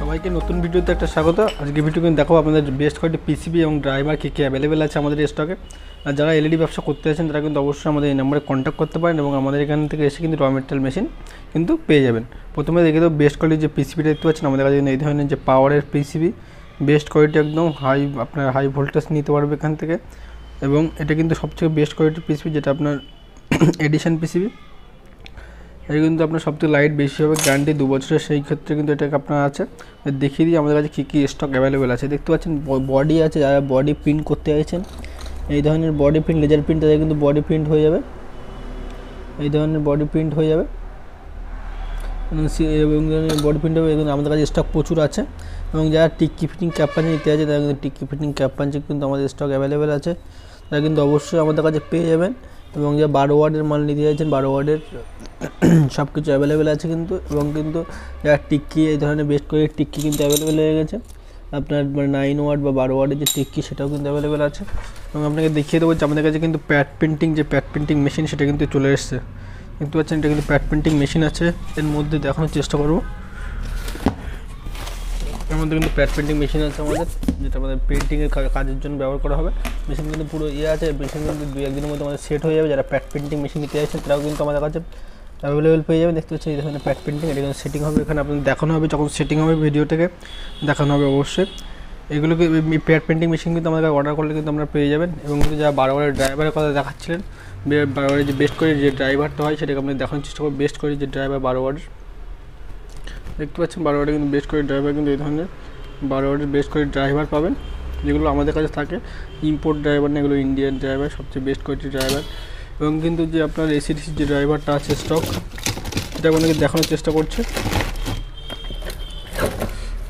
সবাইকে নতুন ভিডিওতে একটা স্বাগত। আজকে ভিডিও কিন্তু দেখো আপনাদের বেস্ট কয়েকটি পিসিবি এবং ড্রাইভার কী কী অ্যাভেলেবেল আছে আমাদের স্টকে। আর যারা এলইডি ব্যবসা করতে আছেন তারা কিন্তু অবশ্যই আমাদের এই নাম্বারে কন্ট্যাক্ট করতে পারেন এবং আমাদের এখান থেকে এসে কিন্তু র মেটেরিয়াল মেশিন কিন্তু পেয়ে যাবেন। প্রথমে দেখে দেবো বেস্ট কোয়ালিটির যে পিসিবিটা দেখতে পাচ্ছেন আমাদের কাছে এই ধরনের যে পাওয়ারের পিসিবি, বেস্ট কোয়ালিটি একদম আপনার হাই ভোল্টেজ নিতে পারবে এখান থেকে। এবং এটা কিন্তু সবথেকে বেস্ট কোয়ালিটির পিসিবি, যেটা আপনার এডিশন পিসিবি। এটা কিন্তু আপনার সবথেকে লাইট বেশি হবে, গ্যারান্টি 2 বছরের। সেই ক্ষেত্রে কিন্তু এটা আপনার আছে। দেখিয়ে দিই আমাদের কাছে কী কী স্টক অ্যাভেলেবেল আছে। দেখতে পাচ্ছেন বডি আছে, যারা বডি প্রিন্ট করতে চাইছেন এই ধরনের বডি প্রিন্ট, লেজার প্রিন্ট, তাদের কিন্তু বডি প্রিন্ট হয়ে যাবে। এই ধরনের বডি প্রিন্ট হয়ে যাবে এবং বডি প্রিন্ট হবে। এগুলো আমাদের কাছে স্টক প্রচুর আছে। এবং যারা টিক্কি ফিটিং ক্যাপ পাঞ্চি নিতে আছে তারা কিন্তু টিক্কি ফিটিং ক্যাপ পাঞ্চি কিন্তু আমাদের স্টক অ্যাভেলেবেল আছে, তারা কিন্তু অবশ্যই আমাদের কাছে পেয়ে যাবেন। এবং যা 12 ওয়ার্ডের মাল নিতে চাইছেন 12 ওয়ার্ডের সব কিছু অ্যাভেলেবেল আছে কিন্তু। এবং কিন্তু যারা টিক্কি এই ধরনের বেস্ট করে টিক্কি কিন্তু অ্যাভেলেবেল হয়ে গেছে, আপনার 9 ওয়ার্ড বা 12 ওয়ার্ডের যে টিক্কি সেটাও কিন্তু অ্যাভেলেবেল আছে। এবং আপনাকে দেখিয়ে দেবো যে আমাদের কাছে কিন্তু প্যাড প্রিন্টিং যে প্যাড প্রিন্টিং মেশিন সেটা কিন্তু চলে এসছে। দেখতে পাচ্ছেন এটা কিন্তু প্যাড প্রিন্টিং মেশিন আছে। এর মধ্যে দেখানোর চেষ্টা করবো। এর মধ্যে কিন্তু প্যাড প্রিন্টিং মেশিন আছে আমাদের, যেটা আমাদের প্রিন্টিংয়ের কাজের জন্য ব্যবহার করা হবে। মেশিন কিন্তু পুরো আছে, মেশিন কিন্তু 2-1 দিনের মধ্যে আমাদের সেট হয়ে যাবে। যারা প্যাড প্রিন্টিং মেশিন নিতে চাইছেন তারাও কিন্তু আমাদের কাছে অ্যাভেলেবেল পেয়ে যাবেন। দেখতে পাচ্ছেন এই ধরনের প্যাড প্রিন্টিং, এটা কিন্তু সেটিং হবে এখানে আপনাদের দেখানো হবে। যখন সেটিং হবে ভিডিও থেকে দেখানো হবে অবশ্যই। এগুলোকে প্যাড প্রিন্টিং মেশিন কিন্তু আমাদের অর্ডার করলে কিন্তু আপনারা পেয়ে যাবেন। এবং কিন্তু যারা 12 ওয়ার্ডের ড্রাইভারের কথা দেখাচ্ছিলেন, 12 ওয়ার্ডের যে বেস্ট করে যে ড্রাইভারটা হয় সেটাকে আপনাদের দেখানোর চেষ্টা করবো। বেস্ট করে যে ড্রাইভার 12 ওয়ার্ডের দেখতে পাচ্ছেন 12 ওয়ার্ডের কিন্তু বেস্ট করে ড্রাইভার কিন্তু এই ধরনের 12 ওয়ার্ডের বেস্ট করে ড্রাইভার পাবেন, যেগুলো আমাদের কাছে থাকে। ইম্পোর্ট ড্রাইভার না, এগুলো ইন্ডিয়ান ড্রাইভার, সবচেয়ে বেস্ট কোয়ালিটির ড্রাইভার। এবং কিন্তু যে আপনার এসিডিসির যে ড্রাইভারটা আছে স্টক, সেটা আপনাকে দেখানোর চেষ্টা করছে।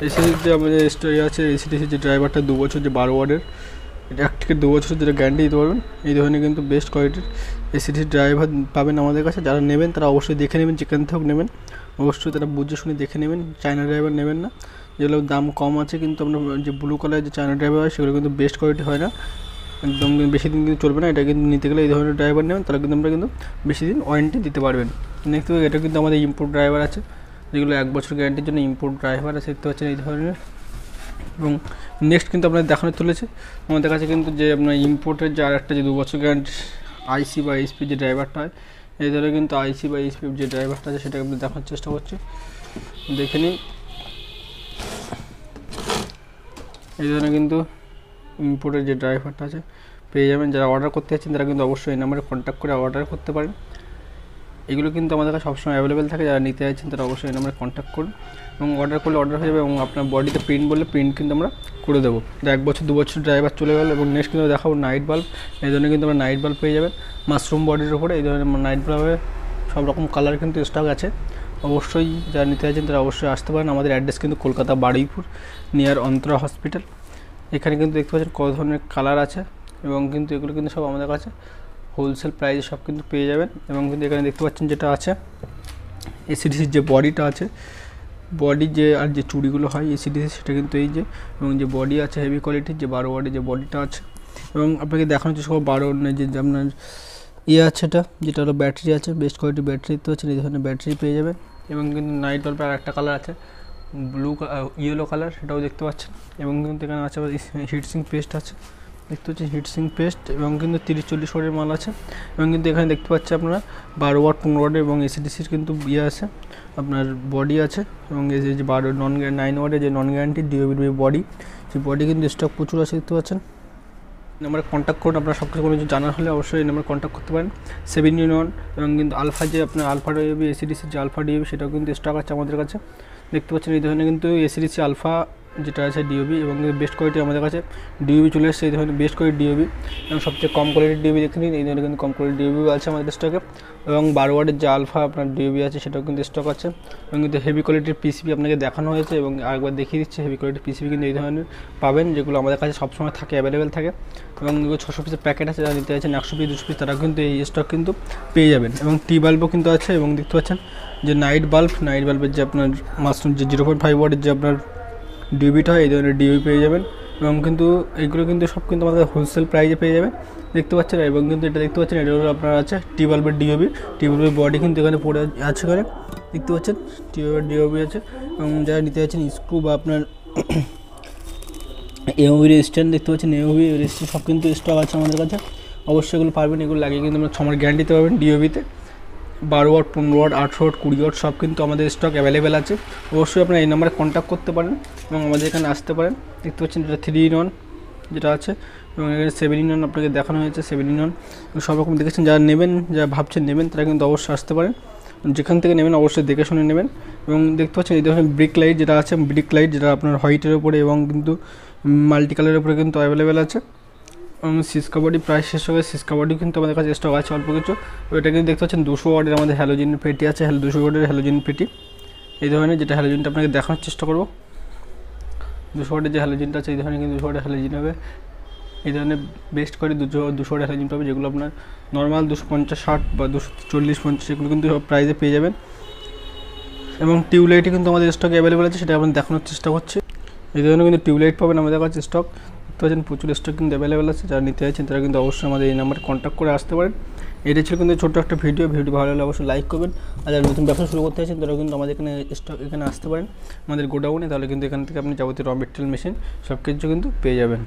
এসিডিসির যে আমাদের আছে এসিডিসির যে ড্রাইভারটা 2 বছর যে 12 ওয়ার্ডের, এটা 1 থেকে 2 বছর যেটা গ্যারান্টি দিতে পারবেন। এই ধরনের কিন্তু বেস্ট কোয়ালিটির এসিডিসির ড্রাইভার পাবেন আমাদের কাছে। যারা নেবেন তারা অবশ্যই দেখে নেবেন, যেখান থেকে নেবেন অবশ্যই তারা বুঝে শুনে দেখে নেবেন। চায়না ড্রাইভার নেবেন না, যেগুলো দাম কম আছে কিন্তু আপনার যে ব্লু কালার যে চায়না ড্রাইভার হয় সেগুলো কিন্তু বেস্ট কোয়ালিটি হয় না, একদম বেশি দিন কিন্তু চলবে না। এটা কিন্তু নিতে গেলে এই ধরনের ড্রাইভার নেবেন, তারা কিন্তু আমরা কিন্তু বেশি দিন ওয়ারেন্টি দিতে পারবেন। নেক্সট এটা কিন্তু আমাদের ইম্পোর্ট ড্রাইভার আছে, যেগুলো 1 বছর গ্যারান্টির জন্য ইম্পোর্ট ড্রাইভার আছে। দেখতে পাচ্ছেন এই ধরনের। এবং নেক্সট কিন্তু আপনাদের দেখানো চলেছে আমাদের কাছে কিন্তু যে আপনার ইম্পোর্টের যে আরেকটা যে 2 বছর গ্যারান্টি আইসি বা এইচপি যে ড্রাইভারটা হয়, এই ধরনের কিন্তু আইসি বা এইচপি যে ড্রাইভারটা আছে সেটাকে আমরা দেখানোর চেষ্টা করছি, দেখে নিন। এই ধরনের কিন্তু ইম্পোর্টের যে ড্রাইভারটা আছে পেয়ে যাবেন। যারা অর্ডার করতে চাচ্ছেন তারা কিন্তু অবশ্যই এই নাম্বারে কন্ট্যাক্ট করে অর্ডার করতে পারেন। এগুলো কিন্তু আমাদের কাছে সবসময় অ্যাভেলেবেল থাকে। যারা নিতে চাইছেন তারা অবশ্যই এই নাম্বারে কন্ট্যাক্ট করুন এবং অর্ডার করলে অর্ডার হয়ে যাবে। এবং আপনার বডিতে প্রিন্ট বললে প্রিন্ট কিন্তু আমরা করে দেবো। 1 বছর 2 বছর ড্রাইভার চলে গেল। এবং নেক্সট কিন্তু দেখাবো নাইট বাল্ব। এই ধরনের কিন্তু আমরা নাইট বাল্ব পেয়ে যাবেন মাশরুম বডির উপরে। এই ধরনের নাইট বাল্বের সব রকম কালার কিন্তু স্টক আছে। অবশ্যই যারা নিতে চাইছেন তারা অবশ্যই আসতে পারেন। আমাদের অ্যাড্রেস কিন্তু কলকাতা বারুইপুর নিয়ার অন্তরা হসপিটাল। এখানে কিন্তু দেখতে পাচ্ছেন কত ধরনের কালার আছে। এবং কিন্তু এগুলো কিন্তু সব আমাদের কাছে হোলসেল প্রাইসে সব কিন্তু পেয়ে যাবেন। এবং কিন্তু এখানে দেখতে পাচ্ছেন যেটা আছে এসিডিসির যে বডিটা আছে, বডি যে আর যে চুড়িগুলো হয় এসিডিসি, সেটা কিন্তু এই যে। এবং যে বডি আছে হেভি কোয়ালিটির যে 12 ওয়ার্ডের যে বডিটা আছে। এবং আপনাকে দেখানোর চেষ্টা করবো 12 যে আপনার আছে এটা, যেটা হলো ব্যাটারি আছে, বেস্ট কোয়ালিটি ব্যাটারি তো হচ্ছে এই ধরনের ব্যাটারি পেয়ে যাবেন। এবং কিন্তু নাইট বাল্বের আর একটা কালার আছে ইয়েলো কালার, সেটাও দেখতে পাচ্ছেন। এবং কিন্তু এখানে আছে হিটসিং পেস্ট আছে, দেখতে পাচ্ছেন হিটসিং পেস্ট। এবং কিন্তু 30-40 ওয়াটের মাল আছে। এবং কিন্তু এখানে দেখতে পাচ্ছি আপনারা 12 ওয়াট 15 ওয়াটের এবং এসিডিসির কিন্তু আছে আপনার বডি আছে। এবং এই যে 9 ওয়াটের যে নন গ্যারান্টি ডিওবির বডি, সেই বডি কিন্তু স্টক প্রচুর আছে, দেখতে পাচ্ছেন। নাম্বারে কন্ট্যাক্ট করুন। আপনারা সব কিছু কোনো কিছু জানার হলে অবশ্যই এই নাম্বারে কন্ট্যাক্ট করতে পারেন। 7-in-1 এবং কিন্তু আলফা যে আপনার আলফা ডিওবি এসিডিসির যে আলফা ডিওবি সেটাও কিন্তু স্টক আছে আমাদের কাছে, দেখতে পাচ্ছেন। এই ধরনের কিন্তু এসিডিসি আলফা যেটা আছে ডিওবি এবং বেস্ট কোয়ালিটি আমাদের কাছে ডিওবি চলে এসেছে। এই ধরনের বেস্ট কোয়ালিটি ডিওবি এবং সবচেয়ে কম কোয়ালিটির ডিওবি দেখে নিন। এই ধরনের কিন্তু কম কোয়ালিটির ডিওবি আছে আমাদের স্টকে। এবং 12 ওয়াটের যে আলফা আপনার ডিওবি আছে সেটাও কিন্তু স্টক আছে। এবং কিন্তু হেভি কোয়ালিটির পিসিবি আপনাকে দেখানো হয়েছে এবং আরেকবার দেখিয়ে দিচ্ছে। হেভি কোয়ালিটির পিসিবি কিন্তু এই ধরনের পাবেন, যেগুলো আমাদের কাছে সবসময় থাকে, অ্যাভেলেবেল থাকে। এবং 600 পিসের প্যাকেট আছে, যারা নিতে চাইছেন 100 পিস 200 পিস তারা কিন্তু এই স্টক কিন্তু পেয়ে যাবেন। এবং টি বাল্বও কিন্তু আছে। এবং দেখতে পাচ্ছেন যে নাইট বাল্বের যে আপনার মাশরুম যে 0.5 ওয়াটের যে আপনার ডিওবিটা হয়, এই ধরনের ডিওবি পেয়ে যাবেন। এবং কিন্তু এইগুলো কিন্তু সব কিন্তু আমাদের হোলসেল প্রাইসে পেয়ে যাবেন, দেখতে পাচ্ছেন। এবং কিন্তু এটা দেখতে পাচ্ছেন, এটা হলো আপনার আছে টিউবওয়েলের ডিওবি, টিউবওয়েলের বডি কিন্তু এখানে পড়ে আছে, এখানে দেখতে পাচ্ছেন টিউবওয়েলের ডিওবি আছে। এবং যারা নিতে যাচ্ছেন স্ক্রু বা আপনার এওবির স্ট্যান্ড দেখতে পাচ্ছেন, এওবি স্ট্যান্ড সব কিন্তু স্টক আছে আমাদের কাছে, অবশ্যই এগুলো পারবেন। এগুলো লাগিয়ে কিন্তু আমরা 6 মাস গ্যারান্টি দিতে পারবেন ডিওবিতে। 12 ওয়াট, 15 ওয়াট, 18 ওয়াট, 20 ওয়াট সব কিন্তু আমাদের স্টক অ্যাভেলেবেল আছে। অবশ্যই আপনারা এই নাম্বারে কন্ট্যাক্ট করতে পারেন এবং আমাদের এখানে আসতে পারেন। দেখতে পাচ্ছেন এটা 3-in-1 যেটা আছে, এবং এখানে 7-in-1 আপনাকে দেখানো হয়েছে, 7-in-1 সব রকম দেখেছেন। যারা নেবেন, যারা ভাবছেন নেবেন, তারা কিন্তু অবশ্যই আসতে পারেন। যেখান থেকে নেবেন অবশ্যই দেখে শুনে নেবেন। এবং দেখতে পাচ্ছেন এই ধরনের ব্রিক লাইট যেটা আছে, ব্রিক লাইট যেটা আপনার হোয়াইটের উপরে এবং কিন্তু মাল্টি কালারের উপরে কিন্তু অ্যাভেলেবেল আছে। এবং সিসকা বডি প্রায় শেষ হয়ে গেছে, সিসকা বডি কিন্তু আমাদের কাছে স্টক আছে অল্প কিছু। ওইটা কিন্তু দেখতে পাচ্ছেন 200 ওয়াটের আমাদের হ্যালোজেনের পেটি আছে, 200 ওয়াটের হ্যালোজেন পেটি এই ধরনের, যেটা হ্যালোজেনটা আপনাকে দেখানোর চেষ্টা করবো। 200 ওয়াটের যে হ্যালোজেনটা আছে এই ধরনের কিন্তু 200 ওয়াটের হ্যালোজেন হবে। এই ধরনের বেস্ট করে 200 ওয়াটের হ্যালোজেন পাবে, যেগুলো আপনার নর্মাল 250-60 বা 240-50 এগুলো কিন্তু সব প্রাইসে পেয়ে যাবেন। এবং টিউবলাইটে কিন্তু আমাদের স্টক অ্যাভেলেবেল আছে, সেটা আমরা দেখানোর চেষ্টা করছি। এই ধরনের কিন্তু টিউবলাইট পাবেন আমাদের কাছে স্টক, দেখতে পাচ্ছেন প্রচুর স্টক কিন্তু অ্যাভেলেবেল আছে। যারা নিতে চাইছেন তারা কিন্তু অবশ্যই আমাদের এই নাম্বারে কন্ট্যাক্ট করে আসতে পারেন। এটা ছিল কিন্তু ছোট্ট একটা ভিডিও ভালো লাগলে অবশ্যই লাইক করবেন। আর যারা নতুন ব্যবসা শুরু করতে চাইছেন তারা কিন্তু আমাদের এখানে স্টক এখানে আসতে পারেন আমাদের গোডাউনে, তাহলে কিন্তু এখান থেকে আপনি যাবতীয় র মেটেরিয়াল মেশিন সব কিছু কিন্তু পেয়ে যাবেন।